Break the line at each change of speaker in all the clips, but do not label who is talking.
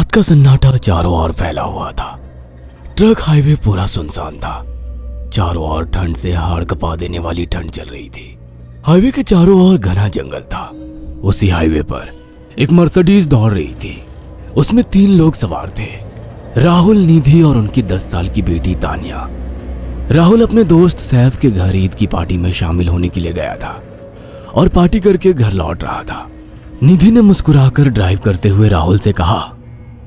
रात का सन्नाटा चारों ओर फैला हुआ था। ट्रक हाईवे पूरा सुनसान था। चारों ओर ठंड से हाड़ कपा देने वाली ठंड चल रही थी। हाईवे के चारों ओर घना जंगल था। उसी हाईवे पर एक मर्सिडीज दौड़ रही थी। उसमें 3 लोग सवार थे, राहुल, निधि और उनकी 10 साल की बेटी तानिया। राहुल अपने दोस्त सैफ के घर ईद की पार्टी में शामिल होने के लिए गया था और पार्टी करके घर लौट रहा था। निधि ने मुस्कुराकर ड्राइव करते हुए राहुल से कहा,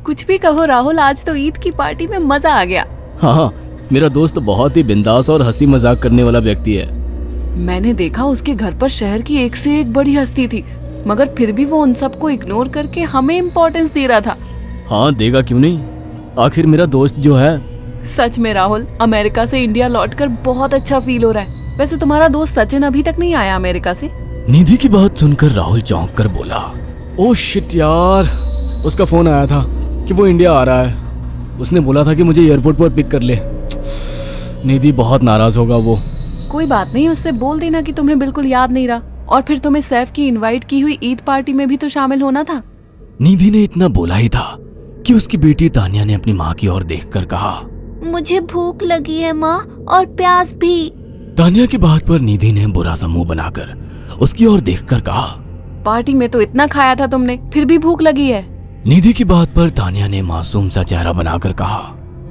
कुछ भी कहो राहुल, आज तो ईद की पार्टी में मजा आ गया।
हाँ, मेरा दोस्त बहुत ही बिंदास और हंसी मजाक करने वाला व्यक्ति है।
मैंने देखा उसके घर पर शहर की एक से एक बड़ी हस्ती थी, मगर फिर भी वो उन सबको इग्नोर करके हमें इम्पोर्टेंस दे रहा था।
हाँ, देगा क्यों नहीं, आखिर मेरा दोस्त जो है।
सच में राहुल, अमेरिका से इंडिया लौटकर बहुत अच्छा फील हो रहा है। वैसे तुम्हारा दोस्त सचिन अभी तक नहीं आया अमेरिका से?
निधि की बात सुनकर राहुल चौंक कर बोला, ओह शिट यार, उसका फोन आया था कि वो इंडिया आ रहा है। उसने बोला था कि मुझे एयरपोर्ट पर पिक कर ले। निधि बहुत नाराज होगा वो।
कोई बात नहीं, उससे बोल देना कि तुम्हें बिल्कुल याद नहीं रहा और फिर तुम्हें सैफ की इनवाइट की हुई ईद पार्टी में भी तो शामिल होना था।
निधि ने इतना बोला ही था कि उसकी बेटी तानिया ने अपनी माँ की ओर देखकर कहा,
मुझे भूख लगी है माँ, और प्यास भी।
तानिया की बात पर निधि ने बुरा सा मुंह बनाकर उसकी ओर देखकर कहा,
पार्टी में तो इतना खाया था तुमने, फिर भी भूख लगी है।
निधि की बात पर तानिया ने मासूम सा चेहरा बनाकर कहा,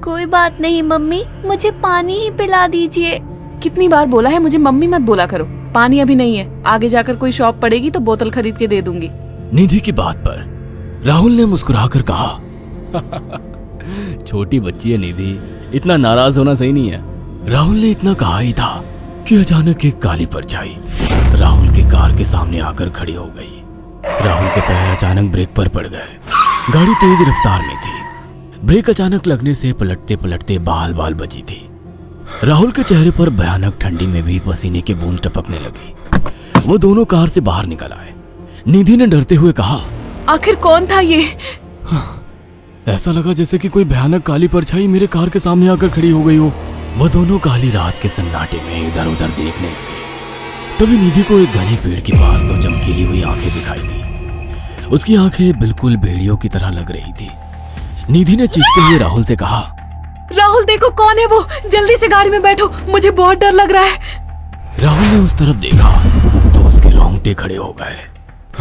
कोई बात नहीं मम्मी, मुझे पानी ही पिला दीजिए।
कितनी बार बोला है मुझे मम्मी मत बोला करो। पानी अभी नहीं है, आगे जाकर कोई शॉप पड़ेगी तो बोतल खरीद के दे दूंगी।
निधि की बात पर राहुल ने मुस्कुराकर कहा, छोटी बच्ची है निधि, इतना नाराज होना सही नहीं है। राहुल ने इतना कहा ही था कि अचानक एक काली परछाई राहुल की कार के सामने आकर खड़ी हो गई। राहुल के पैर अचानक ब्रेक पर पड़ गए। गाड़ी तेज रफ्तार में थी। ब्रेक अचानक लगने से पलटते पलटते बाल बाल बची थी। राहुल के चेहरे पर भयानक ठंडी में भी पसीने की बूंद टपकने लगी। वो दोनों कार से बाहर निकल आए। निधि ने डरते हुए कहा,
आखिर कौन था ये?
ऐसा लगा जैसे कि कोई भयानक काली परछाई मेरे कार के सामने आकर खड़ी हो गई हो। वो दोनों काली रात के सन्नाटे में इधर उधर देखने लगे। तभी निधि को एक घने पेड़ के पास दो चमकीली हुई आंखें दिखाई दी। उसकी आंखें बिल्कुल भेड़ियों की तरह लग रही थी। निधि ने चीखते हुए राहुल से कहा,
राहुल देखो कौन है वो, जल्दी से गाड़ी में बैठो, मुझे बहुत डर लग रहा है।
राहुल ने उस तरफ देखा तो उसके रोंगटे खड़े हो गए।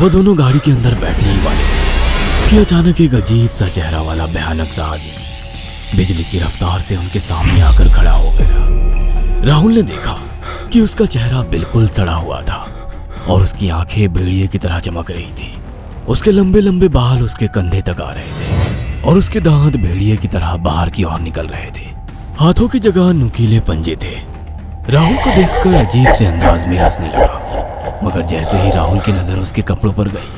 वो दोनों गाड़ी के अंदर बैठने ही वाले थे कि अचानक एक अजीब सा चेहरा वाला भयानक सा आदमी बिजली की रफ्तार से उनके सामने आकर खड़ा हो गया। राहुल ने देखा कि उसका चेहरा बिल्कुल सड़ा हुआ था और उसकी आंखें भेड़िए की तरह चमक रही थी। उसके लंबे लंबे बाल उसके कंधे तक आ रहे थे और उसके दांत भेड़िए की तरह बाहर की ओर निकल रहे थे। हाथों की जगह नुकीले पंजे थे। राहुल को देखकर अजीब से अंदाज में हंसने लगा, मगर जैसे ही राहुल की नजर उसके कपड़ों पर गई,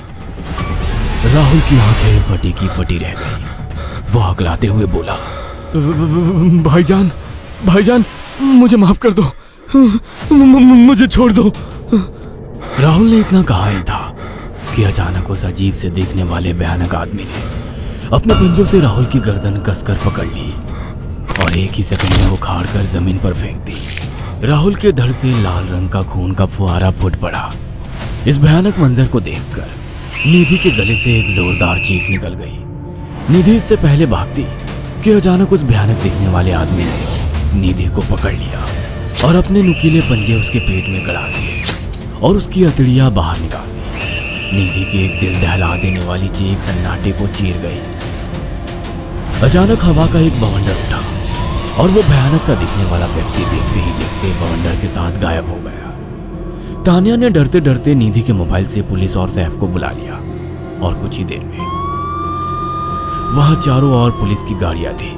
राहुल की आंखें फटी की फटी रह गई। वो हकलाते हुए बोला, भाईजान, भाईजान, मुझे माफ कर दो, मुझे छोड़ दो। राहुल ने इतना कहा ही था कि अचानक उस अजीब से देखने वाले भयानक आदमी ने अपने पंजों से राहुल की गर्दन कसकर पकड़ ली और एक ही सेकंड में उखाड़ कर जमीन पर फेंक दी। राहुल के धड़ से लाल रंग का खून का फुहारा फूट पड़ा। इस भयानक मंजर को देखकर निधि के गले से एक जोरदार चीख निकल गई। निधि इससे पहले भागती कि अचानक उस भयानक दिखने वाले आदमी ने निधि को पकड़ लिया और अपने नुकीले पंजे उसके पेट में गड़ा दिए और उसकी अतड़ियां बाहर निकाल दी। निधि की एक दिल दहला देने वाली चीख सन्नाटे को चीर गई। अचानक हवा का एक बवंडर उठा और वो भयानक सा दिखने वाला व्यक्ति देखते ही देखते बवंडर के साथ गायब हो गया। तानिया ने डरते डरते निधि के मोबाइल से पुलिस और सैफ को बुला लिया और कुछ ही देर में वहां चारों ओर पुलिस की गाड़ियां थी।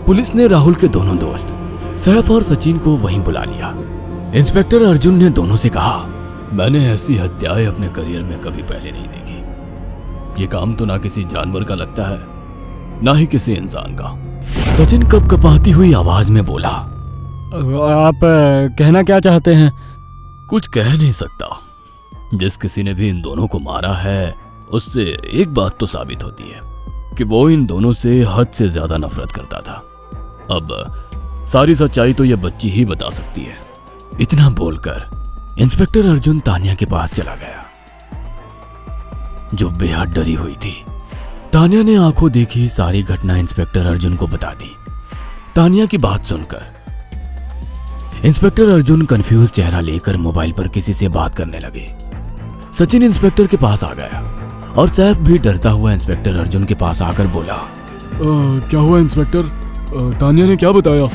पुलिस ने राहुल के दोनों दोस्त सैफ और सचिन को वहीं बुला लिया। इंस्पेक्टर अर्जुन ने दोनों से कहा, मैंने ऐसी हत्याएं अपने करियर में कभी पहले नहीं देखी। ये काम तो ना किसी जानवर का लगता है, ना ही किसी इंसान का। सचिन कपकपाती हुई आवाज में बोला,
आप कहना क्या चाहते हैं?
कुछ कह नहीं सकता। जिस किसी ने भी इन दोनों को मारा है, उससे एक बात तो साबित होती है कि वो इन दोनों से हद से ज्यादा नफरत करता था। अब सारी सच्चाई तो ये बच्ची ही बता सकती है। इतना बोलकर इंस्पेक्टर अर्जुन तानिया के पास चला गया, जो बेहद डरी हुई थी। तानिया ने आंखों देखी सारी घटना इंस्पेक्टर अर्जुन को बता दी। तानिया की बात सुनकर इंस्पेक्टर अर्जुन कंफ्यूज चेहरा लेकर मोबाइल पर किसी से बात करने लगे। सचिन इंस्पेक्टर के पास आ गया और सैफ भी डरता हुआ इंस्पेक्टर अर्जुन के पास आकर बोला,
क्या हुआ इंस्पेक्टर? तानिया ने क्या बताया?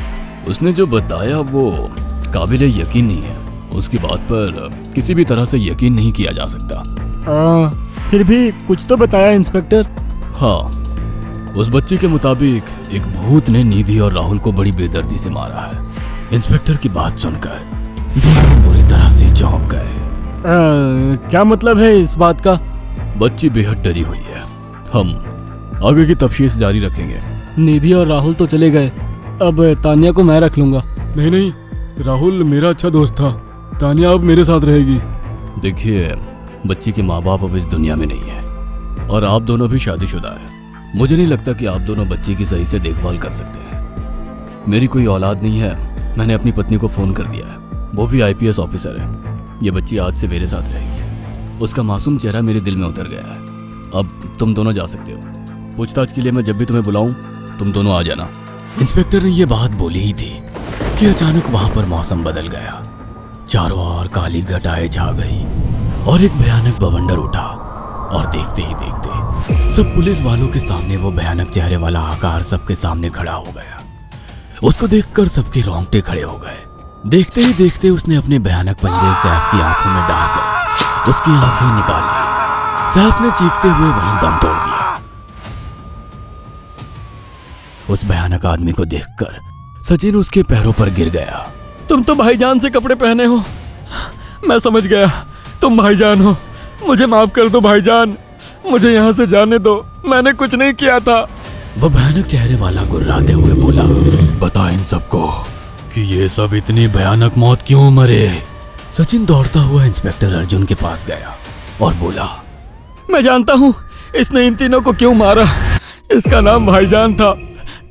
उसने जो बताया वो काबिले यकीन नहीं है। उसकी बात पर किसी भी तरह से यकीन नहीं किया जा सकता।
फिर भी कुछ तो बताया इंस्पेक्टर।
हाँ, उस बच्ची के मुताबिक एक भूत ने निधि और राहुल को बड़ी बेदर्दी से मारा है। इंस्पेक्टर की बात सुनकर दोनों बुरी तरह से चौंक गए।
क्या मतलब है इस बात का?
बच्ची बेहद डरी हुई है। हम आगे की तफ्तीश जारी रखेंगे।
निधि और राहुल तो चले गए, अब तानिया को मैं रख लूंगा।
नहीं, राहुल मेरा अच्छा दोस्त था। तानिया अब मेरे साथ रहेगी।
देखिए, बच्ची के माँ बाप अब इस दुनिया में नहीं है और आप दोनों भी शादीशुदा है। मुझे नहीं लगता कि आप दोनों बच्ची की सही से देखभाल कर सकते हैं। मेरी कोई औलाद नहीं है। मैंने अपनी पत्नी को फोन कर दिया है, वो भी IPS ऑफिसर है। ये बच्ची आज से मेरे साथ रहेगी। उसका मासूम चेहरा मेरे दिल में उतर गया है। अब तुम दोनों जा सकते हो। पूछताछ के लिए मैं जब भी तुम्हें बुलाऊं तुम दोनों आ जाना। इंस्पेक्टर ने यह बात बोली ही थी कि अचानक वहां पर मौसम बदल गया। चारों ओर काली घटाएं छा गई और एक भयानक बवंडर उठा और देखते ही देखते सब पुलिस वालों के सामने वो भयानक चेहरे वाला आकार सबके सामने खड़ा हो गया। उसको देखकर सबके रोंगटे खड़े हो गए। देखते ही देखते उसने अपने भयानक पंजे सैफ की आंखों में डालकर उसकी आंखें निकाल ली। सैफ ने चीखते हुए वहीं दम तोड़ दिया। उस भयानक आदमी को देखकर सचिन उसके पैरों पर गिर गया।
तुम तो भाईजान से कपड़े पहने हो। मैं समझ गया, तुम भाईजान हो। मुझे माफ कर दो भाईजान, मुझे यहाँ से जाने दो। मैंने कुछ नहीं किया था।
वो भयानक चेहरे वाला गुर्राते हुए बोला, बता इन सबको कि ये सब इतनी भयानक मौत क्यों मरे। सचिन दौड़ता हुआ इंस्पेक्टर अर्जुन के पास गया और बोला,
मैं जानता हूँ इसने इन तीनों को क्यों मारा। इसका नाम भाईजान था।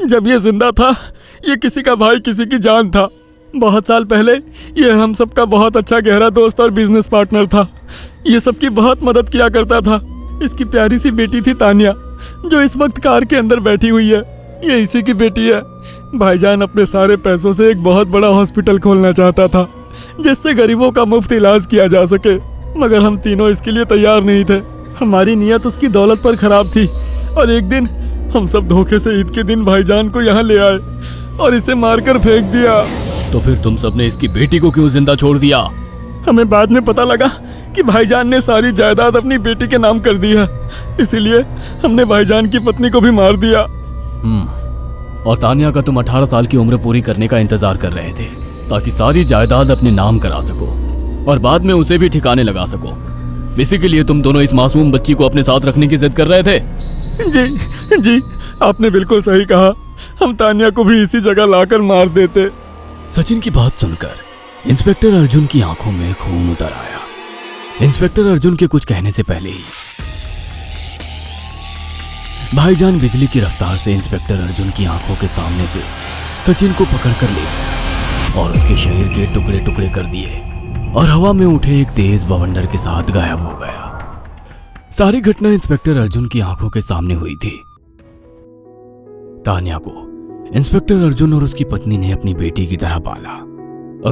जब ये जिंदा था ये किसी का भाई किसी की जान था। बहुत साल पहले ये हम सबका बहुत अच्छा गहरा दोस्त और बिजनेस पार्टनर था। ये सबकी बहुत मदद किया करता था। इसकी प्यारी सी बेटी थी तानिया, जो इस वक्त कार के अंदर बैठी हुई है। ये इसी की बेटी है। भाईजान अपने सारे पैसों से एक बहुत बड़ा हॉस्पिटल खोलना चाहता था जिससे गरीबों का मुफ्त इलाज किया जा सके, मगर हम तीनों इसके लिए तैयार नहीं थे। हमारी नीयत उसकी दौलत पर खराब थी और एक दिन हम सब धोखे से ईद के दिन भाईजान को यहाँ ले आए और इसे मारकर फेंक दिया।
तो फिर तुम सबने इसकी बेटी को क्यों जिंदा छोड़ दिया?
हमें बाद में पता लगा कि भाईजान ने सारी जायदाद अपनी बेटी के नाम कर दी है, इसीलिए हमने भाईजान की पत्नी को भी मार दिया।
और तानिया का तुम 18 साल की उम्र पूरी करने का इंतजार कर रहे थे ताकि सारी जायदाद अपने नाम करा सको और बाद में उसे भी ठिकाने लगा सको। इसी के लिए तुम दोनों इस मासूम बच्ची को अपने साथ रखने की जिद कर रहे थे।
जी, आपने बिल्कुल सही कहा। हम तानिया को भी इसी जगह लाकर मार देते।
सचिन की बात सुनकर इंस्पेक्टर अर्जुन की आंखों में खून उतर आया। इंस्पेक्टर अर्जुन के कुछ कहने से पहले ही भाईजान बिजली की रफ्तार से इंस्पेक्टर अर्जुन की आंखों के सामने से सचिन को पकड़कर ले गया और उसके शरीर के टुकड़े टुकड़े कर दिए और हवा में उठे एक तेज बवंडर के साथ गायब हो गया। सारी घटना इंस्पेक्टर अर्जुन की आंखों के सामने हुई थी। तानिया को इंस्पेक्टर अर्जुन और उसकी पत्नी ने अपनी बेटी की तरह पाला।